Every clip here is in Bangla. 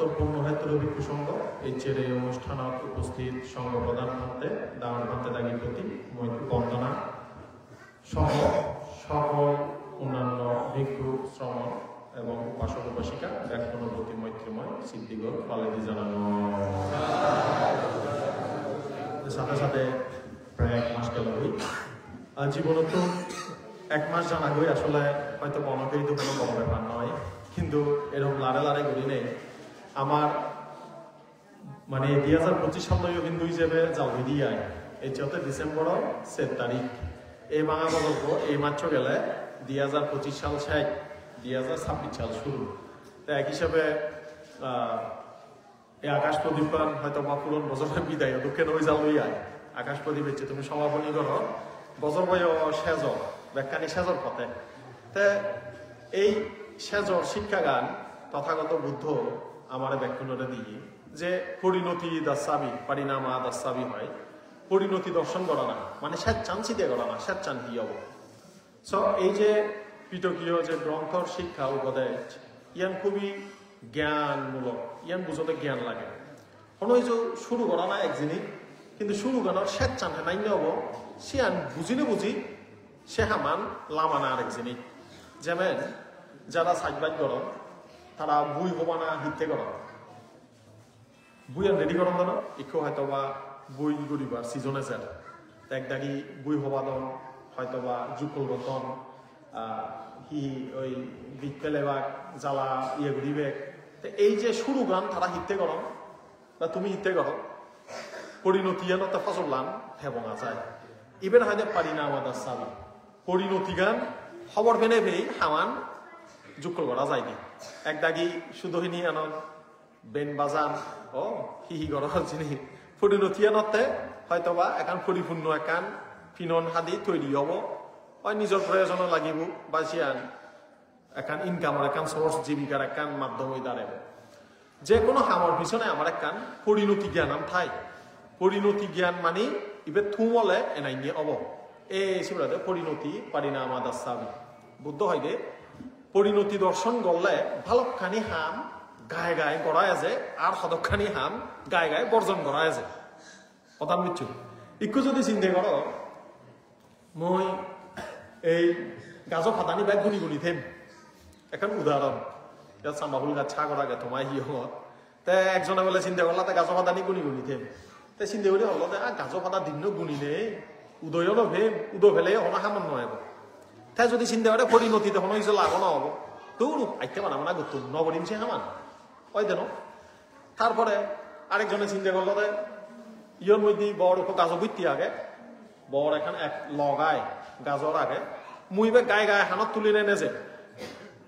কর্তব্যপূর্ণ হেতুর ভিক্ষু সংঘ এই চেরে অনুষ্ঠানত উপস্থিত সংঘ প্রধান মধ্যে দাওয়ান করতে দাগির প্রতি মৈত্রী বন্দনা সহ সকল অন্যান্য ভিক্ষু শ্রমণ এবং উপাসক উপাসিকা ব্যাখ্যান প্রতি মৈত্রীময় সিদ্ধিগর পালেদি জানানো সাথে সাথে প্রায় 1 মাস গেল হই জীবনত 1 মাস জানা গই আসলে হয়তো অনেকেই তো কোনো বড় ব্যাপার নয় কিন্তু এরকম লাড়ে লাড়ে করি নেই আমার মানে 2025 সাল কিন্তু হিসেবে যাওয়া দিয়ে এই 4 ডিসেম্বর 7 তারিখ এই বাংলা গল্প এই মাত্র গেলে 2025 সাল শেষ 2026 সাল শুরু তো এক হিসাবে এই আকাশ প্রদীপান হয়তো বা পুরন বছরের বিদায় দুঃখে নই যাও আয় আকাশ প্রদীপ হচ্ছে তুমি সমাপনী করো বছর বয় সেজ ব্যাখ্যানি সেজর পথে তে এই সেজর শিক্ষাগান তথাগত বুদ্ধ আমার ব্যাখ্যানরে দিয়ে যে পরিণতি দাসাবি পারিণামা দাসাবি হয় পরিণতি দর্শন করা না মানে স্বেচ্ছান চিতে করা না স্বেচ্ছান কি হব সো এই যে পিটকীয় যে গ্রন্থর শিক্ষা উপদেশ ইয়ান খুবই জ্ঞানমূলক ইয়ান বুঝতে জ্ঞান লাগে কোনো যে শুরু করা না এক জিনিস কিন্তু শুরু করার স্বেচ্ছান নাই হব সে আন বুঝিলে বুঝি সে হামান লামানা আরেক জিনিস যেমন যারা সাজবাজ গরম তারা বই হবা না হিতে গরম বই আর রেডি গরম দানো একটু হয়তো বা বই গরিবার সিজনে স্যার একদাগি বই হবা দন হয়তো বা জুকল রতন হি ওই বিক পেলেবাক জ্বালা ইয়ে গরিবেক এই যে শুরু গান তারা হিতে গরম বা তুমি হিতে গরম পরিণতি গান তো ফসল লান হেবঙা যায় এবার হয় পারি না আমাদের সাবি পরিণতি গান খবর ফেনে ফেই হামান জুকল করা যায়নি একদাগি শুধুহিনী আনন্দ বেন বাজান ও হিহি গড় জিনিস পরিণতি আনতে হয়তোবা একান পরিপূর্ণ একান ফিনন হাদি তৈরি হব হয় নিজের প্রয়োজন লাগিব বা সিয়ান একান ইনকামের একান সোর্স জীবিকার একান মাধ্যম হয়ে দাঁড়াবে যে কোনো হামর পিছনে আমার একান পরিণতি জ্ঞান আম ঠাই পরিণতি জ্ঞান মানে ইবে থুমলে এনাই নিয়ে অব এই সেগুলোতে পরিণতি পারি না আমাদের সাবি বুদ্ধ হয় দে পরিণতি দর্শন গলে ভালখানি হাম গায়ে গায়ে গড়াই আছে আর সদকখানি হাম গায়ে গায়ে বর্জন করা আছে কথা বুঝছো একটু যদি চিন্তা করো মই এই গাছ ফাটানি ব্যাগ গুনি গুনি থেম এখন উদাহরণ সাম্বাবুল গাছ ছা করা গে তোমায় হি হত তে একজনে বলে চিন্তা করলা তে গাছ ফাটানি গুনি গুনি থেম তে চিন্তা করে হলো যে গাছ ফাটা দিন গুনি নেই উদয়ও ভেম উদয় ফেলে হনা হামন নয় তাই যদি চিন্তা করে পরিণতি তখন হয়েছে লাভ না হবো দৌড়ু আইতে পারাম না গুতুম নবরিম সে হামান ওই দেন তারপরে আরেকজনে চিন্তা করলো যে ইয়র মধ্যে বড় গাছ বৃত্তি আগে বড় এখন এক লগায় গাজর আগে মুইবে গায়ে গায়ে হানত তুলি নেনে যে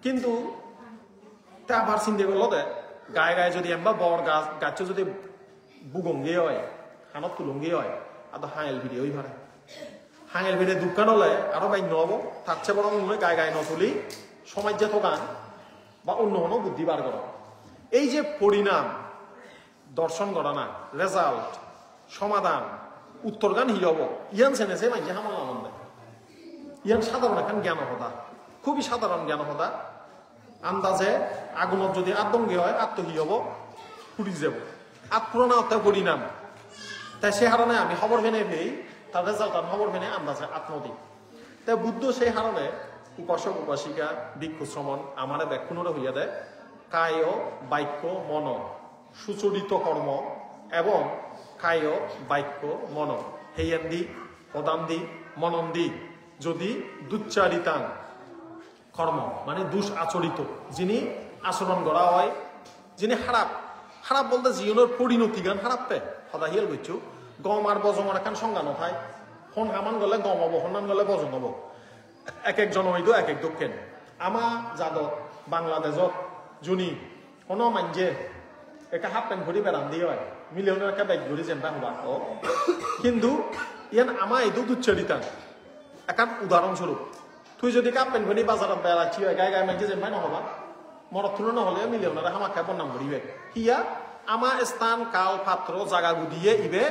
কিন্তু তা আবার চিন্তা করলো যে গায়ে গায়ে যদি এমবা বড় গাছ গাছ যদি বুগঙ্গি হয় হানত তুলঙ্গি হয় আর তো হাঁয়েল ভিড়ে ওই ভাড়া হাঁঙেল ভিড়ে দোকান হলে আরো গাই নব তার চেয়ে বরং মনে গায়ে গায়ে নতুলি সমাজ যে গান বা অন্য কোনো বুদ্ধি বার করা এই যে পরিণাম দর্শন করা না রেজাল্ট সমাধান উত্তর গান হি হব ইয়ান সেনেছে মাইজে হামাল আনন্দ ইয়ান সাধারণ এখন জ্ঞান হতা খুবই সাধারণ জ্ঞান হতা আন্দাজে আগুনত যদি আতঙ্কি হয় আত্মহি হব পুড়ি যাব আত্মনা অর্থাৎ পরিণাম তাই সে হারণে আমি খবর ভেনে ভেই তার রেজাল্ট খবর ভেনে আন্দাজে আত্মদি তাই বুদ্ধ সেই হারণে উপাসক উপাসিকা ভিক্ষু শ্রমণ আমার ব্যাখ্যানরে হইয়া দেয় কায় বাক্য মন সুচরিত কর্ম এবং কায় বাক্য মন হেয়ান্দি পদান্দি মনন্দি যদি দুচ্চারিতাং কর্ম মানে দুষ আচরিত যিনি আচরণ করা হয় যিনি খারাপ খারাপ বলতে জীবনের পরিণতি গান খারাপ পে সদা হিয়াল বুঝছো গম আর বজমের এখন সংজ্ঞা নথায় হন হামান গলে গম হব হনান গলে বজন হব এক একজন হইতো এক এক দক্ষিণ আমা যাদত বাংলাদেশত জুনি কোনো মানজে একটা হাফ প্যান্ট ঘড়ি বেড়ান দিয়ে হয় মিলিয়নের একটা ব্যাগ ঘড়ি যেন হবা কিন্তু ইয়ান আমা এই দুচ্চরিতা একান উদাহরণস্বরূপ তুই যদি কাপ প্যান্ট ঘড়ি বাজারত বেড়াচ্ছি হয় গায়ে গায়ে মানছে যেন নহবা মরত তুলে নহলে মিলিয়নের হামা খাই বন্নাম ঘড়িবে হিয়া আমা স্থান কাল পাত্র জাগা গুদিয়ে ইবে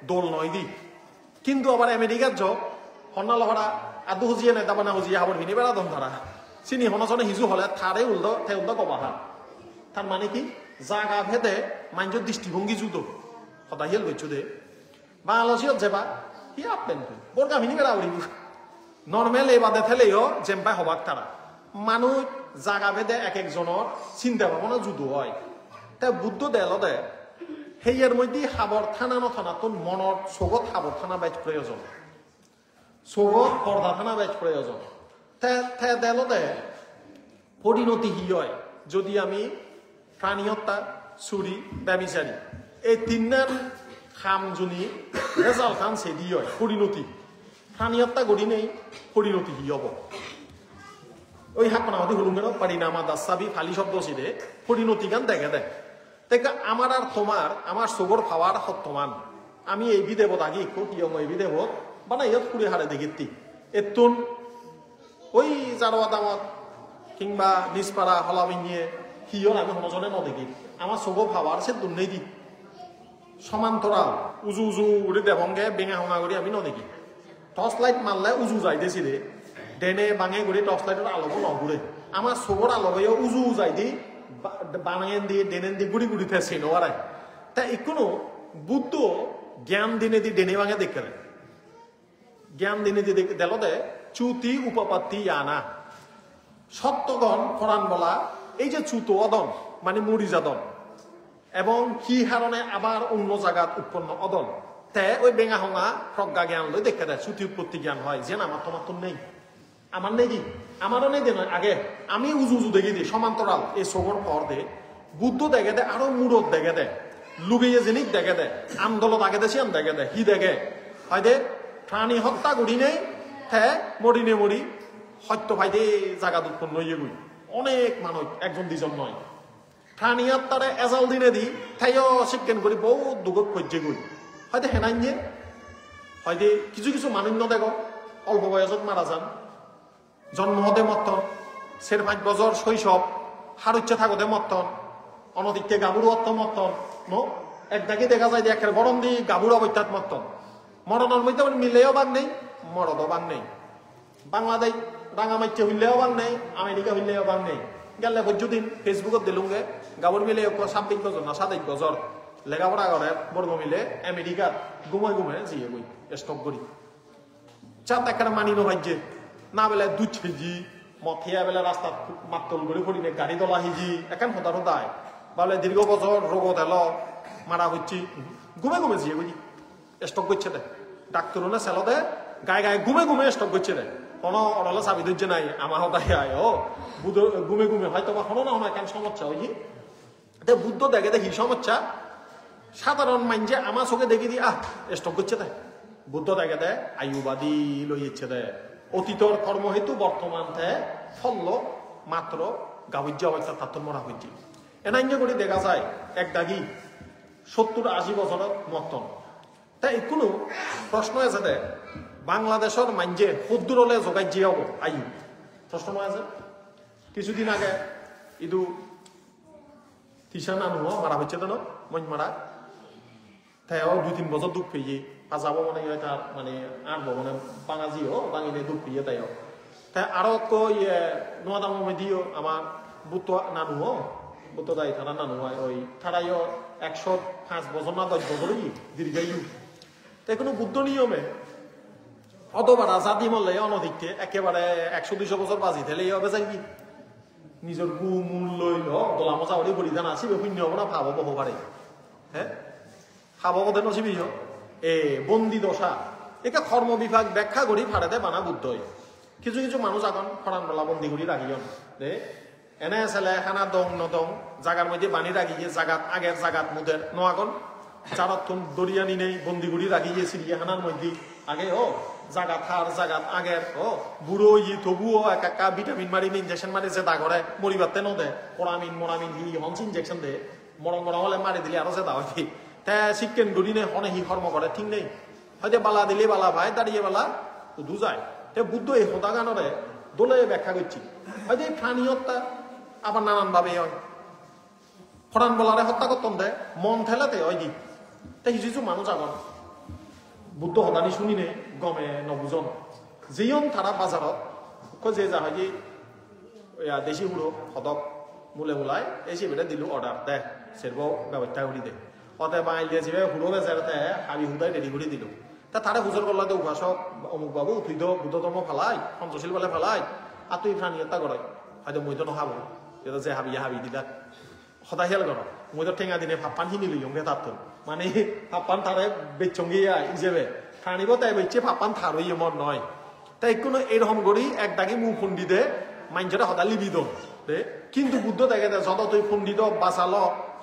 দোল নয় দি কিন্তু আবার আমেরিকার যোগ হন্না লহরা আদু হুজিয়ে নেতা বানা হুজিয়ে হাবর ভিনি বেড়া দম ধারা চিনি হনজনে হিজু হলে থারে উল্দ তে উল্দ কবাহা তার মানে কি জাগা ভেদে মানুষের দৃষ্টিভঙ্গি জুতো সদায় হেল গেছো দে বাংলাদেশিয়ত যাবা কি আপেন বৰ কাহিনী বেড়া উড়িব নর্মেল এই বাদে থেলেও যেম্পাই হবাক তারা মানুষ জাগা ভেদে এক একজনের চিন্তা ভাবনা জুদো হয় তা বুদ্ধ দেল দে সেইয়ের মধ্যে সাবধানা নথনাতন মনের চোখত সাবধানা বাইজ প্রয়োজন চোখত পর্দাথানা বাইজ প্রয়োজন তে দেল দে পরিণতি হি হয় যদি আমি প্রাণীহত্যা চুরি ব্যবিচারী এই তিনটার খাম জুনি রেজাল্ট খান সেদি হয় পরিণতি প্রাণীহত্যা গড়ি নেই পরিণতি হি হব ওই হাকনামতি হুলুঙ্গের পারিনামা দাসাবি ফালি শব্দ ছিঁড়ে পরিণতি গান দেখে দেয় দেখা আমার আর তোমার আমার চোখর খাওয়ার সত্যমান আমি এই বিদেবত আগে খুব ইয়ং এই বিদেবত বানা ইয়ত ফুড়ে হারে দেখিতি এতুন ওই জারোয়া দামত কিংবা নিজপাড়া হলাবিনিয়ে হিয়র আমি হনজনে নদেখি আমার চোখ খাওয়ার সে দুর্নেই দি সমান্তরাল উজু উজু উড়ে দেবঙ্গে বেঙা হঙা করি আমি নদেখি টর্চ লাইট মারলে উজু যাইতেছি রে ডেনে বাঙে করে টর্চ লাইটের আলোকও নঘুরে আমার চোখর আলোকেও উজু যাই দি বাঙেন দিয়ে ডেনেন দিয়ে গুড়ি গুড়ি থেসে নোয়ারায় তা এখনো বুদ্ধ জ্ঞান দিনে দি ডেনে বাঙে দেখে জ্ঞান দিনে দি দেল দে চুতি উপপাত্তি আনা সত্যগণ ফরান বলা এই যে চুতো অদন মানে মরিজাদন এবং কি কারণে আবার অন্য জায়গাত উৎপন্ন অদন তে ওই বেঙা হঙা প্রজ্ঞা জ্ঞান লই দেখে দেয় চুতি উৎপত্তি জ্ঞান হয় যেন আমার তোমার তো নেই আমার নেই কি আমারও নেই দে নয় আগে আমি উজু উজু দেখি দিই সমান্তরাল এই সবর পর দে বুদ্ধ দেখে দেয় আরো মুরত দেখে দেয় লুগিয়ে জিনিস দেখে দেয় আন্দোলন আগে দেশি আম দেখে দেয় হি দেখে হয় দে প্রাণী হত্যা করি নেই হে মরি নে মরি সত্য ভাই দে জায়গা উৎপন্ন হয়ে গই অনেক মানুষ একজন দুজন নয় প্রাণী হত্যারে এজাল দিনে দি তাইও শিক্ষণ করি বহুত দুগত খোঁজে গই হয়তো হেনাই যে হয়তো কিছু কিছু মানুষ দেখো অল্প বয়সত মারা যান জন্ম হতে মতন 4-5 বছর শৈশব হারুচ্ছে থাকতে মতন অনদিককে গাভুর অর্থ মতন নো একদাকে দেখা যায় যে একের গরম দি গাভুর অবৈত্যাত মতন মরণের মধ্যে মিলেও বাং নেই মরদও বাং নেই বাংলাদেশ রাঙামাইতে হইলেও বাং নেই আমেরিকা হইলেও বাং নেই গেলে বৈদ্যুদিন ফেসবুকত দিলুঙ্গে গাভুর মিলে 26 বছর না 27 বছর লেখাপড়া করে বর্গ মিলে আমেরিকাত ঘুমাই ঘুমাই জিয়ে গই স্টক করি চাত একটা মানি নভাইছে না বেলা দুধ খেজি মথিয়া বেলা রাস্তা মাতল করে পড়িনে গাড়ি দলা হিজি একান হতা হতায় বলে দীর্ঘ বছর রোগ দেল মারা হচ্ছি ঘুমে ঘুমে জিয়ে গই স্টক করছে দে ডাক্তার না সেল দে গায়ে গায়ে ঘুমে ঘুমে স্টক করছে দে কোনো অরলে চাবি ধরছে নাই আমার হতাই আয় ও বুধ ঘুমে ঘুমে হয়তো বা হলো না হলো কেন সমস্যা হই বুদ্ধ দেখে দেখি সমস্যা সাধারণ মাইনছে আমার চোখে দেখি দি স্টক করছে দে বুদ্ধ দেখে দে আয়ুবাদী লইছে দে অতীতর কর্ম হেতু বর্তমান থে ফল মাত্র গাবিজ্য অবস্থা তাত্তর মরা হয়েছে এনাইন্য করে দেখা যায় এক দাগি 70-80 বছরের মতন তাই কোনো প্রশ্ন আছে দে বাংলাদেশের মাইনজে সদ্দুরলে জগাই যে হব আয়ু প্রশ্ন আছে কিছুদিন আগে ইদু তিসা নানু মারা হচ্ছে তো মন মারা তাই 2-3 বছর দুঃখ পেয়ে পাজাবো মানে তার মানে আনবো মানে বাঙাজিও বাঙিনে দুঃখ পেয়ে তাইও তাই আরো তো নোয়া দাম দিও আমার বুত নানু বুত দায়ী থানা নানু হয় ওই তারাইও 105 বছর না 10 বছরই দীর্ঘায়ু তাই কোনো বুদ্ধ নিয়মে অতবার জাতি মরলে অনধিককে একেবারে 100-200 বছর বাজি থেলে হবে যাই কি নিজের গু মূল লই দলা মজা হলে বলিদান আসিবে শূন্য হব না ভাব হব পারে হ্যাঁ খাব বোধে নসিবি বন্দি দশা একে কর্ম বিভাগ ব্যাখ্যা করি ফাড়াতে বানা বুদ্ধ কিছু কিছু মানুষ এখন ফরান বেলা বন্দি করি রাখিয়ন দে এনে ছেলে খানা দং নদং জাগার মধ্যে বানি রাখিয়ে জাগাত আগের জাগাত মুদের নোয়াগন চারতন দরিয়ানি নেই বন্দি করি রাখিয়ে চিড়িয়াখানার মধ্যে আগে জাগাত হার জাগাত আগের বুড়ো তবুও একা ভিটামিন মারি ইঞ্জেকশন মারি জেদা করে মরিবাতে নদে পরামিন মরামিন হি হংস ইঞ্জেকশন দে মরং মরং হলে মারি দিলে আরো জেদা হয় তা শিক্ষেন গড়ি নেই হনে হি কর্ম করে ঠিক নেই হয়তো বালা দিলে বালা ভাই দাঁড়িয়ে বালা দু যায় তে বুদ্ধ এই হতা গানরে দোলে ব্যাখ্যা করছি হয়তো এই প্রাণী হত্যা আবার নানান ভাবে হয় ফরান বলারে হত্যা করতাম দে মন ঠেলাতে হয় দি তাই কিছু মানুষ আগন বুদ্ধ হতানি শুনি নে গমে নবুজন যেইন তারা বাজারত যে যা হয় যে দেশি হুড়ো হদক মূলে মূলায় এই শিবেটা দিল অর্ডার দেখ সেরব ব্যবস্থা করি দে অতএব বাঙালি দিয়েছিবে হুড়ো বেচারাতে হাবি হুদায় রেডি করে দিল তা তারা হুজুর করলা তো উপাসক অমুক বাবু তুই তো বুদ্ধধর্ম ফেলাই পঞ্চশীল বলে ফেলাই আর তুই প্রাণীয়তা করাই হয়তো মই তো নহাবো এটা যে হাবি হাবি দিদা সদায় হেল কর মই তো ঠেঙা দিনে ভাপ্পান হিনি লইম গে তার তো মানে ভাপ্পান তারে বেচঙ্গিয়া ইজেবে খানিব তাই বেচে ভাপ্পান থারই এমন নয় তাই কোনো এরকম করি এক দাগি মুখ ফুন্ডি দে মাইনজটা সদা লিবি দো দে কিন্তু বুদ্ধ দেখে দে যত তুই ফুন্ডিত বাঁচাল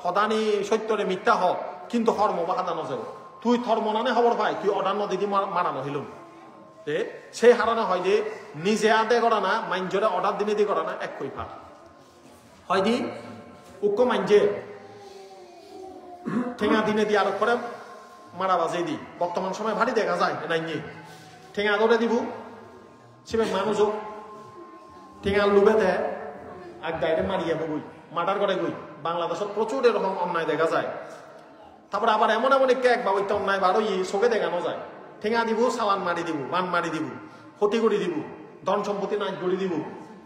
সদানি সত্যরে মিথ্যা হ কিন্তু হর্ম বা হাদা নজেব তুই থর্মনানে খবর পাই তুই অর্ডার নদী মারানো হইলুম দে সেই হারানো হয় যে নিজে আদে করা না মাইনজরে অর্ডার দিনে দিয়ে করা না এক কই ফা হয় দি উক্ক মাইনজে ঠেঙা দিনে দিয়ে আরো করে মারা বাজে দি বর্তমান সময় ভারী দেখা যায় নাই ঠেঙা ধরে দিব সে মানুষ ঠেঙার লুবে দেয় এক গাইডে মারিয়ে গই মার্ডার করে গই বাংলাদেশত প্রচুর এরকম অন্যায় দেখা যায় তারপরে আবার এমন এমন এক বা ওইটা অন্যায় বারোই চোখে দেখানো যায় ঠেঙা দিব চালান মারি দিব মান মারি দিব ক্ষতি করে দিব ধন সম্পত্তি নাশ করে দিব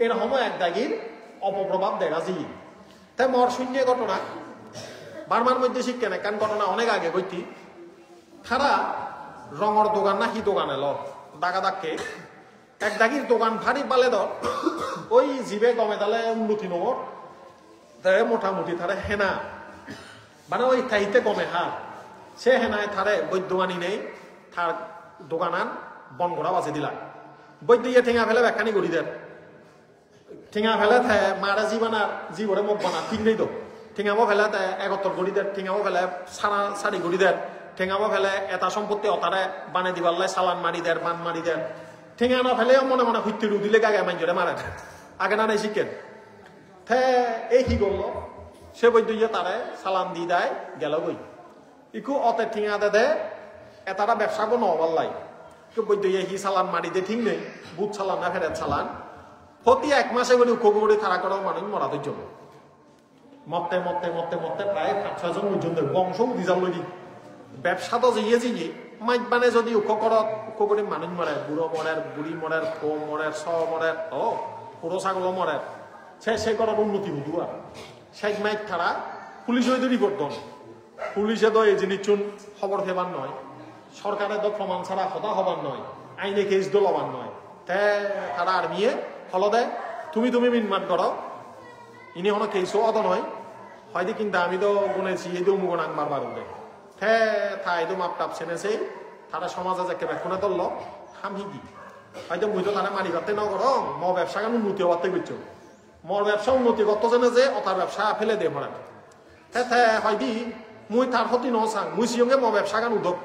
এরকম এক দাগির অপপ্রভাব দেখা যায় তাই মর শূন্য ঘটনা বার্মার মধ্যে শিক্ষা নেই কারণ ঘটনা অনেক আগে কইতি খারা রঙর দোকান না কি দোকান এলো দাগা দাগকে এক দাগির দোকান ভারী পালে ধর ওই জীবে গমে তালে উন্নতি নগর তাই মোটামুটি তারে হেনা মানে ওই তাইতে গমে হার সে হেনায় থারে বৈদ্যমানি নেই তার দোকানান বন করা বাজে দিলা বৈদ্য ইয়ে ঠেঙা ফেলে ব্যাখ্যানি করি দেন ঠেঙা ফেলে মারা জীবনার জীবরে মুখ বানা ঠিক নেই তো ঠেঙাবো ফেলে একত্তর গড়ি দেন ঠেঙাবো ফেলে সারা সারি গড়ি দেন ঠেঙাবো ফেলে এটা সম্পত্তি অতারে বানে দিবাল্লাই চালান মারি দেন মান মারি দেন ঠেঙা না ফেলেও মনে মনে হুইতে রু দিলে গাগে মাইজরে মারে আগে না নাই শিখেন থে এই কি করলো সে বৈদ্য ইয়ে তারে চালান দি দেয় গেল বই ইকু অতে ঠেঙা দে দে এটারা ব্যবসা কোনো অবাল্লাই কেউ বৈদ্য ইয়ে হি চালান মারি দে ঠিক নেই বুট চালান না ফেরেত চালান প্রতি এক মাসে করে উখগুড়ি খাড়া করাও মানুষ মরা ধৈর্য মরতে মরতে মরতে মরতে প্রায় 5-6 জন পর্যন্ত বংশ দিজাল লই ব্যবসা তো যেয়ে যে মাইক বানে যদি উখগুড়ি মানুষ মরে বুড়ো মরের বুড়ি মরের ফো মরের স মরের ও পুরো ছাগল মরের সে করার উন্নতি হতো আর সেই মাইক খাড়া পুলিশ হয়তো রিপোর্ট দন পুলিশে তো এই জিনিস চুন খবর ফেবার নয় সরকারের তো প্রমাণ ছাড়া হতা হবার নয় আইনে কেস দলবার নয় তারা আর্মিয়ে ফলো দেয় তুমি মিনমাট করো ইনি হলো কেসও অত নয় হয়তো কিন্তু আমি তো গুনেছি এই তো মুগন আনবার বার উঠে থাই তো মাপ টাপ চেনেছে তারা সমাজে যাকে ব্যাকুনে তুলল হামি কি হয়তো মুই তো তারা মারি করতে ন করো ম ব্যবসা কেন উন্নতি হওয়াতে করছো মর ব্যবসা উন্নতি করতে জানে যে অতার ব্যবসা ফেলে দে ভরা হয়দি মুই তার ক্ষতি ন চাং মুই সিয়ঙ্গে ম ব্যবসা গান উদক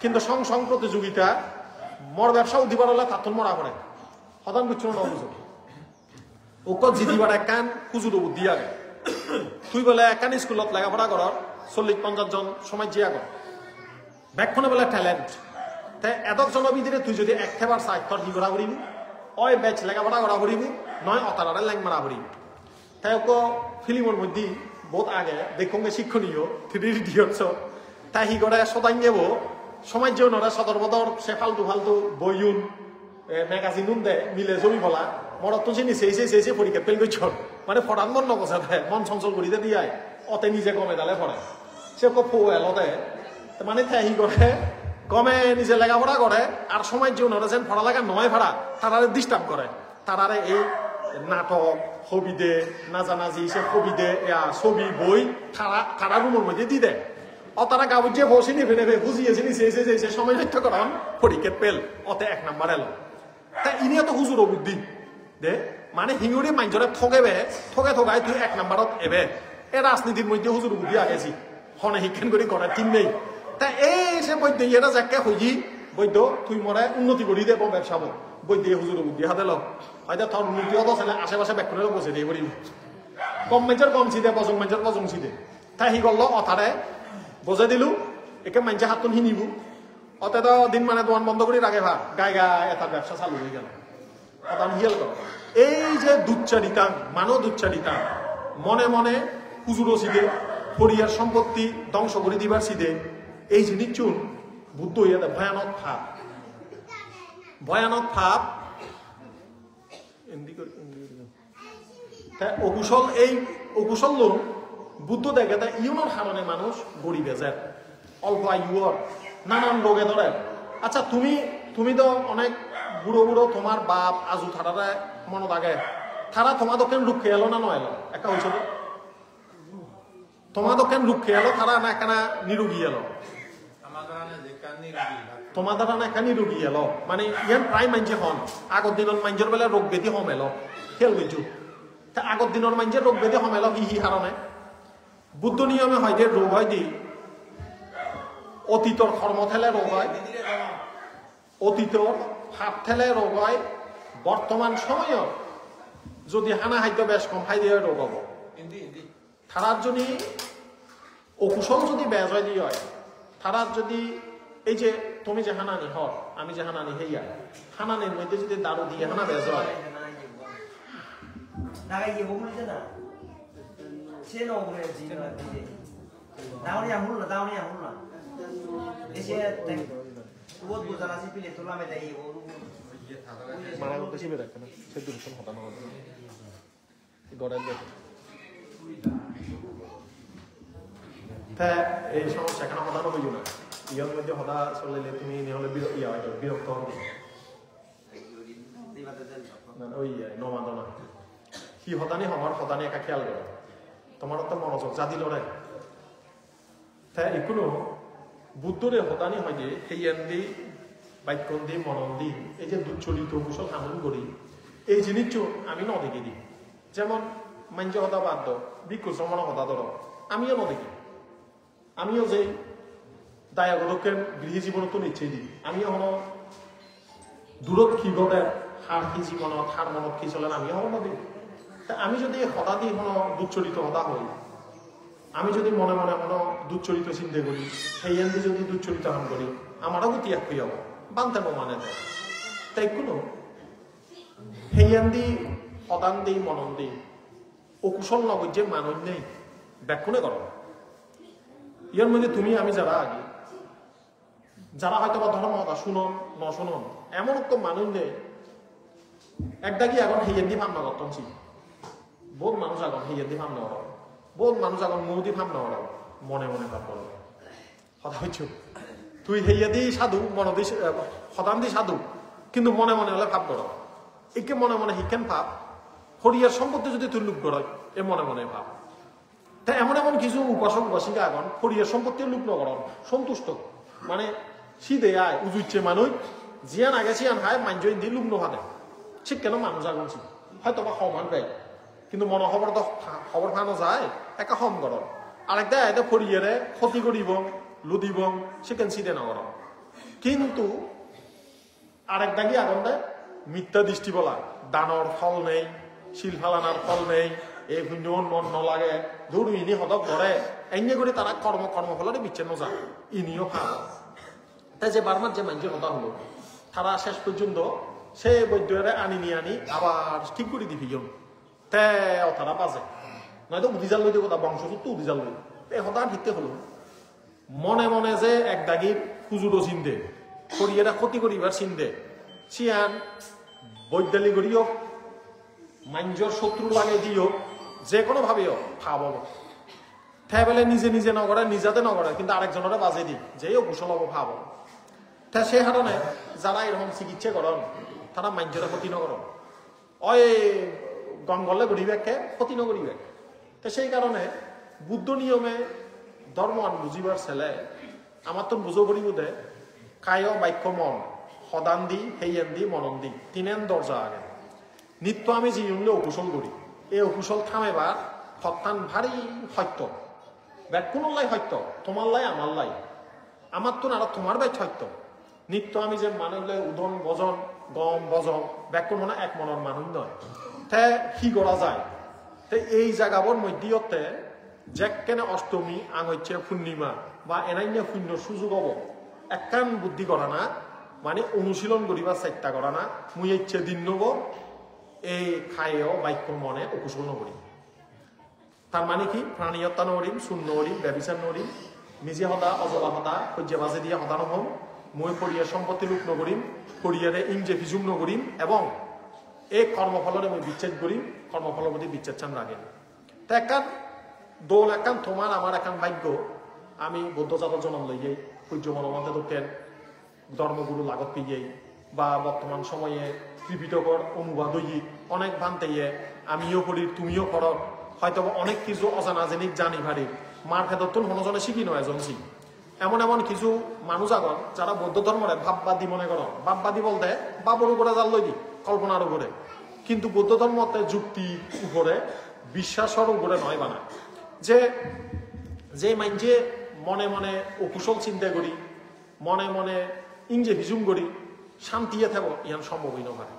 কিন্তু সং প্রতিযোগিতা মর ব্যবসা উদিবার হলে তার মরা পড়ে সদান বুঝছো না বুঝো ওক জিদিবার একান খুজুর বুদ্ধি আগে তুই বলে একান স্কুলত লেখাপড়া করার 40-50 জন সমাজ জিয়া কর ব্যাকখনে বলে ট্যালেন্ট তাই এতক জনের ভিতরে তুই যদি একবার চাই তোর কি করা করিবি ওই ব্যাচ লেখাপড়া করা করিবি নয় অতারারে ল্যাং মারা করিবি তাই ওকে ফিল্মের মধ্যে বহুত আগে দেখোগে শিক্ষণীয় 3 ইডিয়টস তাই হি করে সদাই নেব সমাজ জনরা সদর বদর সে ফালতু বইউন ম্যাগাজিন দে মিলে জমি বলা মরত তো চিনি সেই পরীক্ষা ফেল করছ মানে ফটান মন নবসা দেয় মন চঞ্চল করি দে দিয়াই অতে নিজে গমে দালে পড়ে সে ফো এলো দে মানে হি করে গমে নিজে লেখাপড়া করে আর সমাজ জনরা যেন পড়ালেখা নয় ভাড়া তারারে ডিস্টার্ব করে তারারে এই নাটক হবিদে নাজানাজি সে হবিদে ছবি বই তারা রুমের মধ্যে দি দেয় ও তারা গাবুর যে বসে নেবে বুঝিয়েছে নিচে সময় লক্ষ্য করান পরীক্ষা পেল অতে 1 নাম্বার এলো তা ইনিও তো হুজুর বুদ্ধি দে মানে হিঙুড়ি মাইজরে ঠগাই তুই 1 নাম্বারত এবে এ রাজনীতির মধ্যে হুজুর বুদ্ধি আগেছি হনে শিক্ষণ করে করার ঠিক নেই তা এই সে বৈদ্য এটা যাকে হইজি বৈদ্য তুই মরে উন্নতি করি দেব ব্যবসা বৈদ্য হুজুর বুদ্ধি হাতে লো হয়তো তোর উন্নতি হতো আশেপাশে ব্যাকুলে বসে দিয়ে করি কম মেঞ্চর কম ছিদে বজং মেঞ্চর বজং ছিদে তাই হি করলো অথারে বজে দিলু একে মাইনছে হাতুন হিনিবু অতে তো দিন মানে দোকান বন্ধ করে রাখে ভাগ গায়ে এটা ব্যবসা চালু হয়ে গেল অতান হিয়াল কর এই যে দুচ্চারিতা মানো দুচ্চারিতা মনে মনে হুজুরও ছিদে পরিয়ার সম্পত্তি ধ্বংস করে দিবার ছিদে এই জিনিস চুন বুদ্ধ হইয়া দেয় ভয়ানক ভাব অকুশল এই অকুশল লোক বুদ্ধ দেখে তা ইউনোর কারণে মানুষ গরিবে যায় অল্প আয়ুর নানান রোগে ধরে আচ্ছা তুমি তো অনেক বুড়ো বুড়ো তোমার বাপ আজু থারারা মনে থাকে তারা তোমাদের কেন রুখে এলো না নয় এলো একটা হয়েছিল তোমাদের কেন রুখে এলো তারা না কেন নিরোগী এলো তোমাদের না একটা নিরোগী এলো মানে ইয়ান প্রায় মানছে হন আগর দিনের মাঞ্জের বেলা রোগ ব্যাধি হম এলো খেল বুঝু তা আগর দিনের মাঞ্জের রোগ ব্যাধি হম এলো হি কারণে বুদ্ধ নিয়মে হয় যে রোগ হয় দি অতীতর কর্ম ঠেলে রোগ হয় অতীতর হাত ঠেলে রোগ হয় বর্তমান সময়ও যদি হানা খাদ্য বেশ কম খাই দিয়ে রোগ হব তারার যদি অকুশল যদি বেজ হয় দিয়ে হয় তারার যদি এই যে তুমি যে হানানি হর আমি যে হানানি হেইয়া হানানির মধ্যে যদি দারু দিয়ে হানা বেজ হয় মারা করতে শিবে রাখে না সে দুর্শন হতানো হবে গড়ের এই সমস্যা এখানে হতানো হইল না ইয়ার মধ্যে হতা চললে তুমি হলে বিরক্ত হবে ওই নমাদনা কি হতানি হওয়ার হতানি একা খেয়াল করে তোমার তো মনোযোগ যা দিল রে তাই এগুলো বুদ্ধরে হতানি হয় যে সেই এন্দি বাক্যন্দি মনন্দি এই যে দুচ্চলিত কুশল কামন করি এই জিনিস আমি ন দেখি দিই যেমন মাঞ্জ হতা বাদ বিক্ষু শ্রমণ হতা ধর আমিও ন দেখি আমিও যে দায়াগদকে গৃহী জীবন তো নিচ্ছেই দিই আমিও হন দূরত কি ঘটে হার কি জীবনত হার মনত কি চলেন আমিও হন নদী আমি যদি হতা দিয়ে হন দুচ্চরিত হতা হই আমি যদি মনে মনে হন দুচ্চরিত চিন্তা করি সেই এন্দি যদি দুচ্চরিত হাম করি আমারও গতি এক হইয়াব বানতে মানে দেয় তাই কোনো সেই এন্দি হতান দিই মনন দিই অকুশল নগর যে মানুষ নেই ব্যাকুণে করো ইয়ার মধ্যে তুমি আমি যারা আগে যারা হয়তো বা ধর্ম হতা শুনন ন শুনন এমন একটা মানুষ নেই একটা কি এখন হেয়েন্দি ভাবনা করতেছি বহুত মানুষ এখন হেয়েন্দি ভাবনা করা বহুত মানুষ এখন মৌদি ভাবনা করা মনে মনে ভাব করো হতা হইছ তুই হেইয়াদি সাধু মনদি হতান্দি সাধু কিন্তু মনে মনে হলে ভাব করো একে মনে মনে হিকেন ভাব হরিয়ার সম্পত্তি যদি তুই লুপ করো এ মনে মনে ভাব তা এমন এমন কিছু উপাসক উপাসিকা এখন হরিয়ার সম্পত্তি লুপ নকর সন্তুষ্ট মানে সিদে আয় উজুচ্ছে মানুষ জিয়ান আগে সিয়ান হায় মাঞ্জই দি লুপ নহাদে ঠিক কেন মানুষ আগুনছি হয়তো বা সমান দেয় কিন্তু মনে খবর তো খবর ফানো যায় একা হম গরম আরেকটা এতে ফরিয়ারে ক্ষতি করিব লুদিব সেখান সিদে নগর কিন্তু আরেকটা কি আগুন দেয় মিথ্যা দৃষ্টি বলা দানর ফল নেই শিল ফালানার ফল নেই এই গুঞ্জন মন নলাগে ধরু ইনি হতক ধরে এনে করে তারা কর্মফলরে বিচ্ছিন্ন যায় ইনিও ভাব তাই যে বারবার যে মানুষের কথা হলো তারা শেষ পর্যন্ত সে বৈদ্যরে আনি আবার ঠিক করে দিবি তে তারা বাজে নয়তো উদিজাল লই কথা বংশসূত্র উদিজাল লই এই হতা ঠিকতে হলো মনে মনে যে এক দাগির খুজুরো চিনদে করিয়েরা ক্ষতি করিবার চিনদে চিয়ান বৈদ্যালি করিও মাঞ্জর শত্রু লাগে দিও যে কোনো ভাবেও ভাব হবো ঠে বেলে নিজে নিজে নগরে নিজাতে নগরে কিন্তু আরেকজনের বাজে দি যেও কুশল হবো ভাব তা সেই কারণে যারা এরকম চিকিৎসা করেন তারা মাঞ্জরে ক্ষতি নকরন ওই গঙ্গলে গড়িবেকে ক্ষতি নগরিবে তো সেই কারণে বুদ্ধ নিয়মে ধর্ম আন বুঝিবার ছেলে আমার তো বুঝো করি বোধে কায় বাক্য মন সদান দি হেইয়েন দি মনন দি তিনেন দরজা আগে নিত্য আমি জীবনলে অকুশল করি এই অকুশল থামেবার সত্তান ভারী সত্য ব্যাগ কোনো লাই সত্য তোমার লাই আমার লাই আমার তো আর তোমার ব্যাগ সত্য নিত্য আমি যে মানুষলে উদন বজন গম বজন ব্যাগ কোনো না এক মনের মানুষ নয় তে কি করা যায় তে এই জায়গাবোর মধ্যে যেখানে অষ্টমী আঙচ্ছে পূর্ণিমা বা এনাইনে শূন্য সুযোগ হব একখান বুদ্ধি করা না মানে অনুশীলন করিবার চেষ্টা করা না মুই ইচ্ছে দিন নব এই খায়েও বাক্য মনে অকুশল নকরি তার মানে কি প্রাণীয়ত্তা নরিম শূন্য নরিম ব্যবিচার নরিম নিজে হতা অজলা হতা সহ্য বাজে দিয়ে হতা নহম মই পৰিয়াৰ সম্পত্তি লুপ নকৰিম পৰিয়াৰে ইংজে ফিজুম নকৰিম এবং এই কর্মফলরে মই বিচ্ছেদ করিম কর্মফলের প্রতি বিচ্ছেদ চান রাখেন তা একখান দোল একখান তোমার আমার একখান ভাগ্য আমি বৌদ্ধ জাতর জন্ম লইয়ে সূর্য মনোমন্তে দক্ষের ধর্মগুরু লাগত পিয়ে বা বর্তমান সময়ে ত্রিপিটকর অনুবাদ হইয়ে অনেক ভান্তেইয়ে আমিও করি তুমিও কর হয়তো অনেক কিছু অজানা জেনিক জানি ভারি মার ভেদর হনজনে শিখি নয় এজনসি এমন এমন কিছু মানুষ আগন যারা বৌদ্ধ ধর্মরে ভাববাদী মনে করো ভাববাদী বলতে বাবর উপরে জাল লই দি কল্পনার উপরে কিন্তু বৌদ্ধ ধর্মতে যুক্তি উপরে বিশ্বাসের উপরে নয় বানা যে মাইনজে মনে মনে অকুশল চিন্তা করি মনে মনে ইংজে হিজুম করি শান্তিয়ে থাকো ইহান সম্ভবই নয়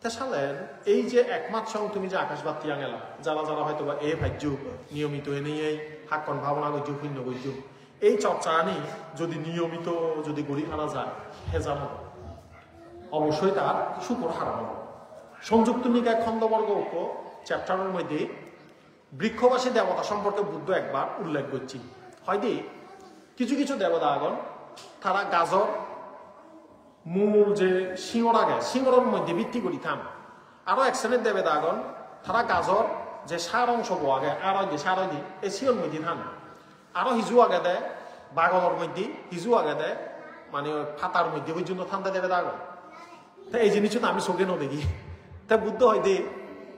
তা সালেন এই যে একমাত্র সঙ্গ তুমি যে আকাশবাতি আঙেলা যারা যারা হয়তো বা এ ভাজ্য নিয়মিত এ নিয়ে হাক্কন ভাবনা করছ শূন্য করছ এই চর্চা আনি যদি নিয়মিত যদি গড়ি আনা যায় হেজাম হবে অবশ্যই তার শুকর হারানো হবে সংযুক্ত নিকায় খণ্ডবর্গ চ্যাপ্টারের মধ্যে বৃক্ষবাসী দেবতা সম্পর্কে বুদ্ধ একবার উল্লেখ করছি হয়তো কিছু কিছু দেবতা আগন তারা গাজর মূল যে সিংহর আগে সিংহরের মধ্যে ভিত্তি করি থাম আরো এক শ্রেণীর দেবতা আগন তারা গাজর যে সার অংশ বো আগে আর সার এই সিংহর মধ্যে থাম আরো হিজু আগে দেয় বাগলের মধ্যে হিজু আগে দেয় মানে ফাতার মধ্যে পর্যন্ত ঠান্ডা দেবতা আগন তা এই জিনিসটা আমি চোখে ন দেখি তা বুদ্ধ হয় দে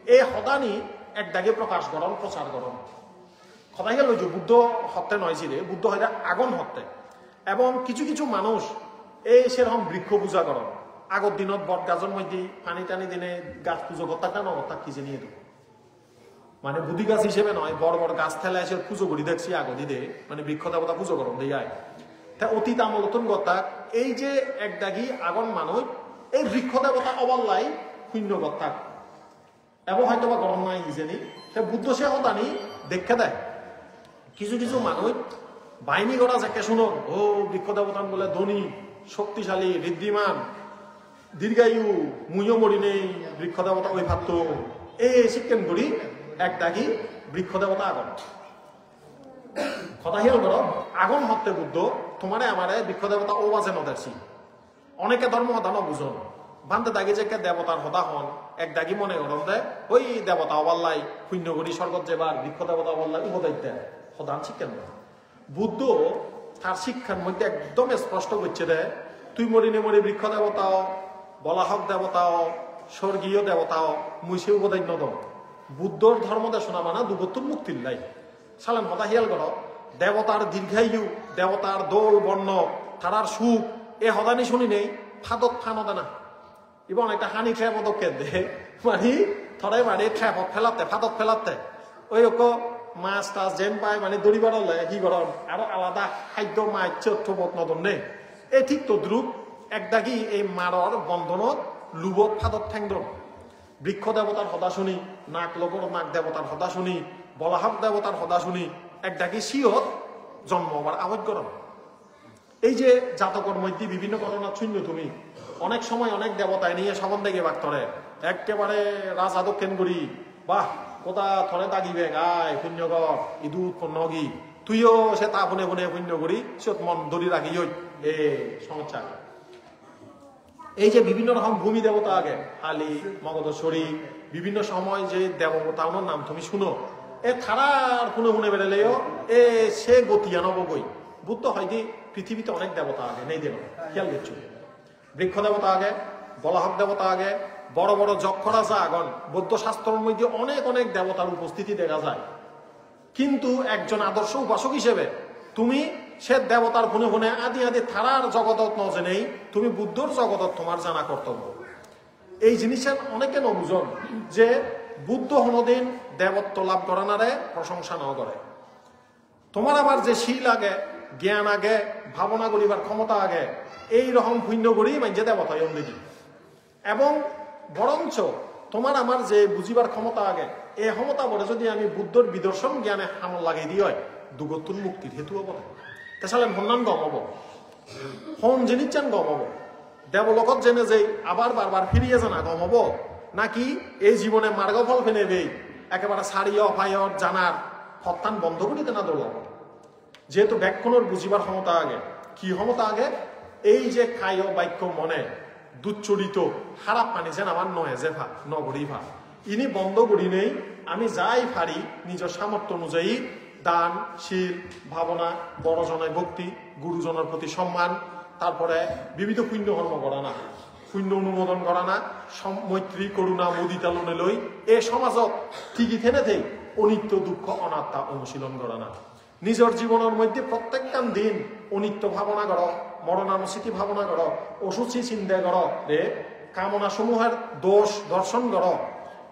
এই সদানি এক দাগে প্রকাশ করন প্রচার করন সদাই গেল বুদ্ধ হত্যা নয় রে বুদ্ধ হয় আগুন হত্যা এবং কিছু কিছু মানুষ এই সেরকম বৃক্ষ পূজা করন আগর দিনত বট গাছের মধ্যে পানি টানি দিনে গাছ পুজো করতে কেন অর্থাৎ কি জানিয়ে দেবো মানে বুদ্ধি গাছ হিসেবে নয় বড় বড় গাছ থেলে এসে পুজো করি দেখছি আগদি দে মানে বৃক্ষ দেবতা পুজো করন দেয় তা অতীত আমলতন গত্তা এই যে এক দাগি আগন মানুষ এই বৃক্ষ দেবতা অবল্লাই শূন্য গত্তা এবং হয়তো বা গরম নাই ইজেনি বুদ্ধ সে হতানি দেখে দেয় কিছু কিছু মানুষ বাহিনী করা যাকে শুনো ও বৃক্ষ দেবতান বলে ধনী শক্তিশালী ঋদ্ধিমান দীর্ঘায়ু মুইও মরি নেই বৃক্ষ দেবতা ওই ভাবত এই শিক্ষণ করি এক দাগি বৃক্ষ দেবতা আগন কথা হিয়াল করো আগন হত্যে বুদ্ধ তোমারে আমারে বৃক্ষ দেবতা ও বাজে নদেরছি অনেকে ধর্ম হতা ন বুঝন ভান্তে দাগি যে দেবতার হতা হন এক দাগি মনে করন দে ওই দেবতা অবাল্লাই শূন্য করি স্বর্গত যেবার বৃক্ষ দেবতা অবাল্লাই উপদায় দেয় সদান শিক্ষণ বুদ্ধ তার শিক্ষার মধ্যে একদম স্পষ্ট করছে দে তুই মরি নে মরি বৃক্ষ দেবতাও বলাহক দেবতাও স্বর্গীয় দেবতাও মুইসে উপদায় নদ বুদ্ধর ধর্ম দেশনা মানা দুবত্তর মুক্তির লাই সালাম হতা হিয়াল কর দেবতার দীর্ঘায়ু দেবতার দোল বর্ণ তারার সুখ এ হদানি শুনি নেই ফাদত ফানদে না এবং একটা হানি খেয়ে পদক্ষেপ দে মানে থরে মানে খেপত ফেলাতে ফাদত ফেলাতে ওই মাছ টাছ যেন পায় মানে দড়ি বাড়ালে কি গরম আরো আলাদা খাদ্য মাছ চোখ নদন নেই এই ঠিক তদ্রুপ একদাগি এই মারর বন্ধনত লুবত ফাদত ঠেংদ্র বৃক্ষ দেবতার সদা শুনি নাক লগর নাক দেবতার সদা শুনি বলাহক দেবতার সদা শুনি একদাগি সিয়ত জন্ম হবার আবদ্ধ গরম এই যে জাতকর মধ্যে বিভিন্ন ঘটনা শূন্য তুমি অনেক সময় অনেক দেবতায় নিয়ে সবন দেখে বাক ধরে একেবারে রাজা দক্ষিণ করি বাহ কোথা থরে দাগিবে গায় পুণ্যগর ইদু উৎপন্ন হগি তুইও সে তা শুনে শুনে পুণ্য করি সত মন ধরি রাখি এ সমস্যা এই যে বিভিন্ন রকম ভূমি দেবতা আগে আলী মগধশ্বরী বিভিন্ন সময় যে দেবতার নাম তুমি শুনো এ থারার শুনে শুনে বেড়ালেও এ সে গতিয়া নবগই বুদ্ধ হয়তো পৃথিবীতে অনেক দেবতা আগে নেই দিল খেয়াল দিচ্ছ বৃক্ষ দেবতা আগে বলাহক দেবতা আগে বড় বড় যক্ষ রাজা আগন বৌদ্ধ শাস্ত্রের মধ্যে অনেক অনেক দেবতার উপস্থিতি দেখা যায় কিন্তু একজন আদর্শ উপাসক হিসেবে তুমি সে দেবতার ফুনে ফুনে আদি আদি থারার জগতত নজেনেই তুমি বুদ্ধর জগতত তোমার জানা কর্তব্য এই জিনিসের অনেকে নবুজন যে বুদ্ধ হনদিন দেবত্ব লাভ করানারে প্রশংসা ন করে তোমার আবার যে শীল আগে জ্ঞান আগে ভাবনা করিবার ক্ষমতা আগে এই রকম পুণ্য করি মানছে দেবতা দেখি এবং বরঞ্চ তোমার আমার যে বুঝিবার ক্ষমতা আগে এই ক্ষমতা বলে যদি আমি বুদ্ধর বিদর্শন জ্ঞানে হামল লাগিয়ে দিই হয় দুগতুন মুক্তির হেতু হব তাহলে হন্নান গম হব হন জিনিস চান গম হব দেবলোকত জেনে যে আবার বারবার ফিরিয়ে জানা গম হব নাকি এই জীবনে মার্গফল ফেনে দেই একেবারে সারিয় অফায়র জানার হত্যান বন্ধ করিতে না দৌড়াব যেহেতু ব্যাখ্যানোর বুঝিবার ক্ষমতা আগে কি ক্ষমতা আগে এই যে খায় বাক্য মনে দুচ্চরিত খারাপ পানি যেন আমার নয় যে ভা নগরী ভা ইনি বন্ধ করি নেই আমি যাই পারি নিজের সামর্থ্য অনুযায়ী দান শীল ভাবনা বড়জনের ভক্তি গুরুজনের প্রতি সম্মান তারপরে বিবিধ পুণ্য কর্ম করা না পুণ্য অনুমোদন করা না মৈত্রী করুণা মুদিতা লোনে লই এ সমাজত ঠিকই থেনে থেই অনিত্য দুঃখ অনাত্মা অনুশীলন করা না নিজের জীবনের মধ্যে প্রত্যেকখান দিন অনিত্য ভাবনা কর মরণানুসৃতি ভাবনা কর অসুচি চিন্তা কর রে কামনা সমূহের দোষ দর্শন কর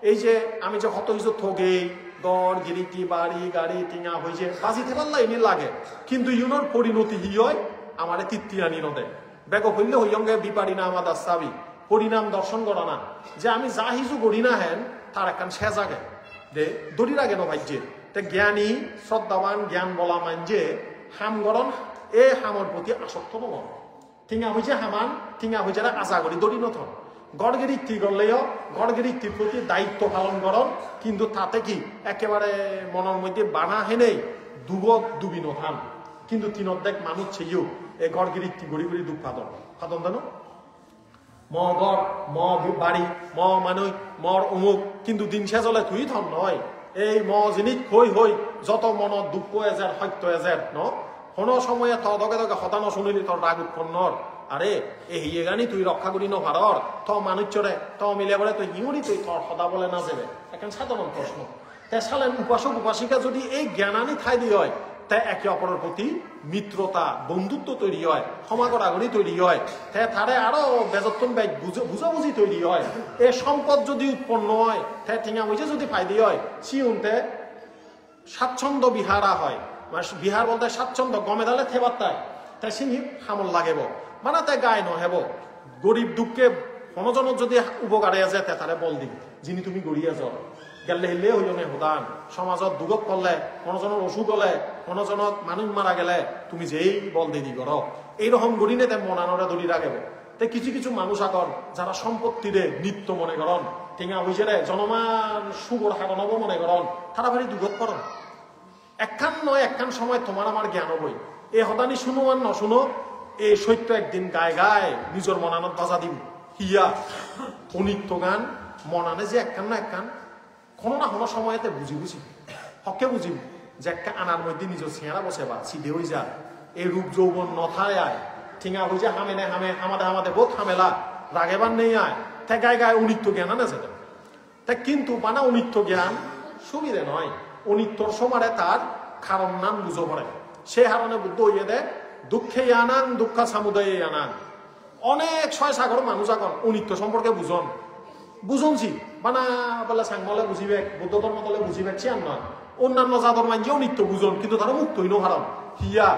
এই যে আমি যে কত কিছু ঠগেই গড় গিরিটি বাড়ি গাড়ি টিঙা হয়েছে বাজি থেপাল্লা এমনি লাগে কিন্তু ইউনোর পরিণতি হি হয় আমার তৃপ্তিয়ানি নদে বেগ হইলে হইয়ঙ্গে বিপারি না আমাদের চাবি পরিণাম দর্শন করা না যে আমি যা হিজু করি না হেন তার একখান শেষ আগে দে দড়ির আগে নভাজ্যে তে জ্ঞানী শ্রদ্ধাবান জ্ঞান বলা মান যে হাম গরম এ হামর প্রতি আসক্ত নব টিঙা হয়েছে হামান টিঙা হয়েছে আশা করি দড়ি নথন গড়গিরিক্তি করলেও গড়গিরিক্তির প্রতি দায়িত্ব পালন করন কিন্তু তাতে কি একেবারে মনের মধ্যে বানা হেনেই ডুবি নথান কিন্তু তিন অর্ধেক মানুষ ছেইও এই গড়গিরিক্তি গড়ি গড়ি দুঃখ ফাদন ফাদন দেন ম গড় ম বাড়ি ম মানুষ মর অমুক কিন্তু দিন শেষ হলে তুই ধন নয় এই ম জিনিস হই হই যত মনত দুঃখ এজের সত্য এজের ন কোনো সময়ে তদকে তকে হতানো শুনিলি তোর রাগ উৎপন্নর আরে এ হিয়ে গানি তুই রক্ষা করি ন ভারর ত মানুষ চরে ত মিলে বলে তুই ইউরি তুই তোর সদা বলে না যাবে এখন সাধারণ প্রশ্ন তে সালেন উপাসক উপাসিকা যদি এই জ্ঞানানি ঠাই দিয়ে হয় তে একে অপরের প্রতি মিত্রতা বন্ধুত্ব তৈরি হয় সমাগরাগরি তৈরি হয় তে তারে আরো বেজত্তম ব্যাগ বুঝাবুঝি তৈরি হয় এ সম্পদ যদি উৎপন্ন হয় তে ঠেঙা বুঝে যদি ফাইদি হয় সিউনতে স্বাচ্ছন্দ্য বিহারা হয় মানে বিহার বলতে স্বাচ্ছন্দ্য গমে দালে থেবাত্তায় তাই সিংহি হামল লাগেব মানে তাই গায়ে নহেব গরিব দুঃখে মনোজনত যদি উপকারে আছে তারে বল দিবি যিনি তুমি গড়িয়া যাও গেলে হিলে হইনে হোদান সমাজত দুগত করলে মনোজনের অসুখ হলে মনোজনত মানুষ মারা গেলে তুমি যেই বল দিদি কর এইরকম গড়ি নে তাই মনানরে দড়ি রাখেব তাই কিছু কিছু মানুষ আগর যারা সম্পত্তিরে নিত্য মনে করন টিঙা হয়েছে রে জনমান সুগর হারানব মনে করন তারা ভারি দুগত করন একখান নয় একখান সময় তোমার আমার জ্ঞান হবই এই হদানি শুনো আর ন শুনো এই সত্য একদিন গায়ে গায়ে নিজের মনানত বাজা দিম হিয়া অনিত্য গান মনানে যে একখান না একখান কোনো না কোনো সময়তে বুঝি হকে বুঝিম যে একটা আনার মধ্যে নিজের চেহারা বসে বা সিধে হয়ে যা এই রূপ যৌবন নথায় আয় ঠিঙা হয়ে যায় হামে নে হামে হামাদে বহুত হামেলা রাগেবার নেই আয় তে গায়ে গায়ে অনিত্য জ্ঞান আনে যেতে তা কিন্তু বানা অনিত্য জ্ঞান সুবিধে নয় অনিত্যর সমারে তার কারণ নাম বুঝো পড়ে সে হারণে বুদ্ধ হইয়ে দেয় দুঃখে আনান দুঃখা সামুদায়ে আনান অনেক ছয় সাগর মানুষ এখন অনিত্য সম্পর্কে বুঝনছি বানা বলে সাংমলে বুঝিবে বুদ্ধ ধর্ম তলে বুঝিবে চিয়ান নয় অন্যান্য জাদর মানছে অনিত্য বুঝন কিন্তু তারা মুক্ত হইনো হারাম হিয়া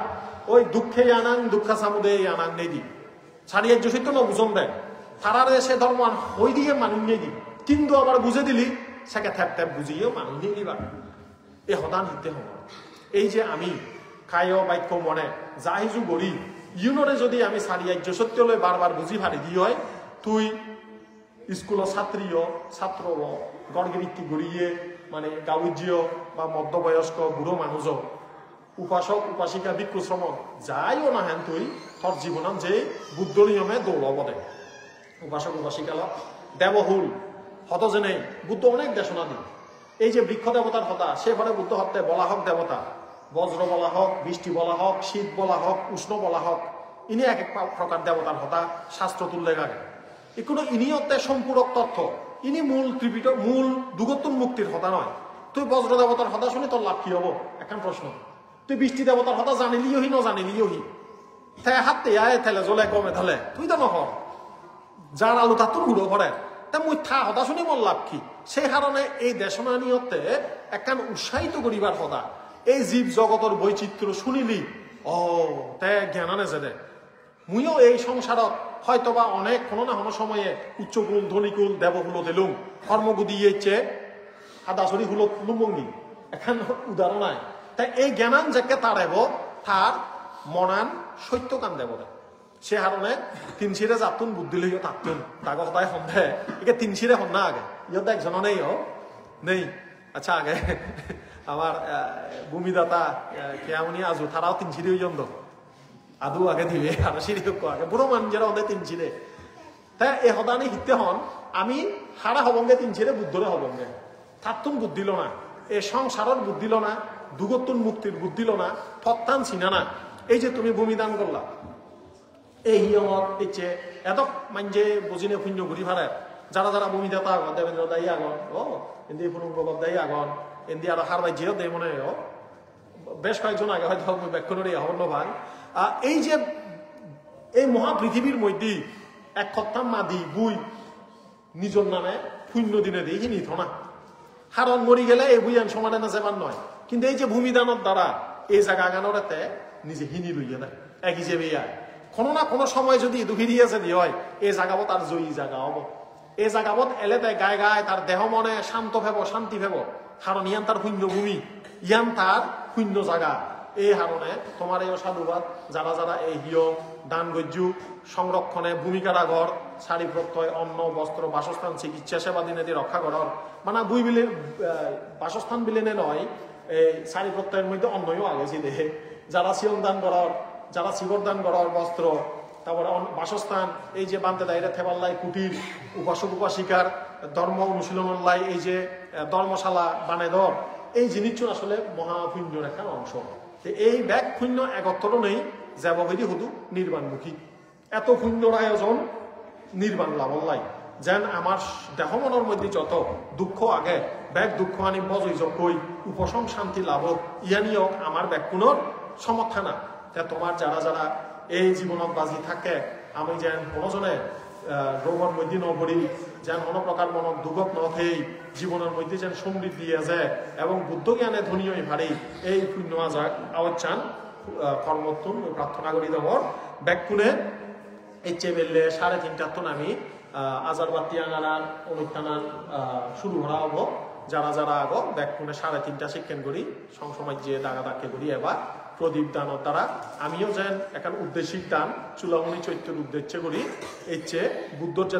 ওই দুঃখে আনান দুঃখা সামুদায়ে আনান নেই দি ছাড়িয়ে সত্য ন বুঝন দেয় তারারে সে ধর্ম হই দিয়ে মানুষ নেই দি কিন্তু আবার বুঝে দিলি সেকে থ্যাপ থ্যাপ বুঝিয়েও মানুষ নিয়ে দিবা এ হদান হিতে হব এই যে আমি কায় বাক্য মনে যা হিজু গড়ি ইউনরে যদি আমি সারিয়ার্য সত্যলৈ বারবার বুঝি ভারি দি হয় তুই স্কুলের ছাত্র গড়গিরিক্তি গড়িয়ে মানে গাউজিও বা মধ্যবয়স্ক বুড়ো মানুষ উপাসক উপাসিকা ভিক্ষুশ্রম যাইও না হেন তুই তোর জীবনত যে বুদ্ধ নিয়মে দৌড়ব দে উপাসক উপাসিকাল দেবহুল হত যে নেই বুদ্ধ অনেক দেশনা দিন এই যে বৃক্ষ দেবতার হতা সে ঘরে বুদ্ধ হত্যে বলা হোক দেবতা বজ্র বলা হোক বৃষ্টি বলা হোক শীত বলা হোক উষ্ণ বলা হোক ইনি এক এক প্রকার দেবতার হতা শাস্ত্র তুল্লেখ আগে কোনো ইনি হত্যে সম্পূরক তথ্য ইনি মূল ত্রিপিটক মূল দুগত্তম মুক্তির হতা নয় তুই বজ্র দেবতার হতা শুনি তোর লাভ কি হবো এখন প্রশ্ন তুই বৃষ্টি দেবতার হতা জানিলিও হি নজানিলিও হি তাই হাতে আয় থেলে জ্বলে কমে ঢালে তুই তো নহ যার আলু তার তোর উড়ো ভরে তা মুই থা হতা শুনি মোর লাভ কি সেই কারণে এই দেশনা নিয়তে একখান উৎসাহিত করিবার হতা এই জীব জগতের বৈচিত্র্য শুনিলি ও তে জ্ঞান আনে যে দে মুইও এই সংসারত হয়তোবা অনেক কোনো না কোনো সময়ে উচ্চকুল ধনিকুল দেবকুল দিলুম কর্মগুদি ইয়েছে আদাসরি হুল লুম্বঙ্গি এখন উদাহরণ নাই তাই এই জ্ঞানান যাকে তারেব তার মনান সত্যকান দেব সে হারণে তিনশিরে যাতুন বুদ্ধি লইও তাতুন তাকে সদায় সন্দেহ একে তিনশিরে সন্না আগে ইহতে একজন নেই নেই আচ্ছা আগে আমার ভূমিদাতা কেমনি আজু তারাও তিনশিরে ওইজন আদু আগে দিবে আর সিঁড়ি আগে বুড়ো মানুষেরা ওদের তিনশিরে তাই এ সদানি হিতে হন আমি হারা হবঙ্গে তিন ছেড়ে বুদ্ধরে হবঙ্গে থাতুন বুদ্ধিল না এ সংসারের বুদ্ধিল না দুগতুন মুক্তির বুদ্ধিল না থত্তান চিনা না এই যে তুমি ভূমিদান করলা এই হিয়মত ইচ্ছে এত মানজে বুঝিনে পুণ্য ঘুরি ভাড়ায় যারা যারা ভূমিদাতা আগন দেবেন্দ্র দায়ী আগন ও এন্দি পুনঙ্গবাব দায়ী আগন এন্দি আর হার বাইজিও দেয় মনে হয় বেশ কয়েকজন আগে হয়তো ব্যাখ্যানের এই হবন্য ভাগ এই যে এই মহা পৃথিবীর মধ্যে এক খত্তাম মাদি বুই নিজের নামে পুণ্য দিনে দিই হি নিত না হারণ মরি গেলে এই বুইয়ান সমানে না যাবার নয় কিন্তু এই যে ভূমিদানের দ্বারা এই জায়গা আগানোর এতে নিজে হিনি লইয়া দেয় এক হিসেবে কোনো না কোনো সময় যদি দুহিরিয়েছে দিয়ে হয় এই জাগাবত আর জয়ী জায়গা হব এই জাগাবত এলে তাই গায়ে গায়ে তার দেহ মনে শান্ত ভেব শান্তি ভেব কারণ ইয়ান তার শূন্য ভূমি ইয়ান তার শূন্য জায়গা এই হারণে তোমার এই সাধুবাদ যারা যারা এই হিয়ম দান গজ্জু সংরক্ষণে ভূমিকার ঘর শাড়ি প্রত্যয় অন্ন বস্ত্র বাসস্থান চিকিৎসা সেবা দিনে দিয়ে রক্ষা করার মানে দুই বিলেন বাসস্থান বিলেনে নয় এই শাড়ি প্রত্যয়ের মধ্যে অন্নও আগেছি দেহে যারা শিয়ম দান করার যারা শিবর দান করার বস্ত্র তারপরে বাসস্থান এই যে বান্তে দায়রা থেবাল্লাই কুটির উপাসক উপাসিকার ধর্ম অনুশীলনের এই যে ধর্মশালা বানেদর এই জিনিসটা আসলে মহাপুণ্যর একটা অংশ এই ব্যাগ পুণ্য একত্র নেই যাবি শুধু নির্বাণমুখী এত পুণ্যর আয়োজন নির্বাণ লাভল্লাই যেন আমার দেহ মনের মধ্যে যত দুঃখ আগে ব্যাগ দুঃখ আনি বজই যকই উপশম শান্তি লাভ ইয়ানিও আমার ব্যাগ পুনর সমর্থনা তোমার যারা যারা এই জীবনত বাজি থাকে আমি যেন কোনোজনে রোগর মধ্যে নপড়ি যেন কোনো প্রকার মনত দুঃখত নথেই জীবনের মধ্যে যেন সমৃদ্ধি আছে এবং বুদ্ধ জ্ঞানে ধনী হয়ে ভারি এই পুণ্য আওয়াজ কর্মত্তুন প্রার্থনা করি দেবর ব্যাকুনে এই চেবেললে 3:30 তন আমি আজার বাতি আঙানার অনুষ্ঠান শুরু করা হবো যারা যারা আগো ব্যাকুনে 3:30 শিক্ষণ করি সংসমাজ যে দাগা দাগকে করি এবার প্রদীপ দানের দ্বারা আমিও যেন এখন উদ্দেশিক দান চুলামণি চৈত্যের উদ্দেশ্যে করি এই চেয়ে বুদ্ধর যে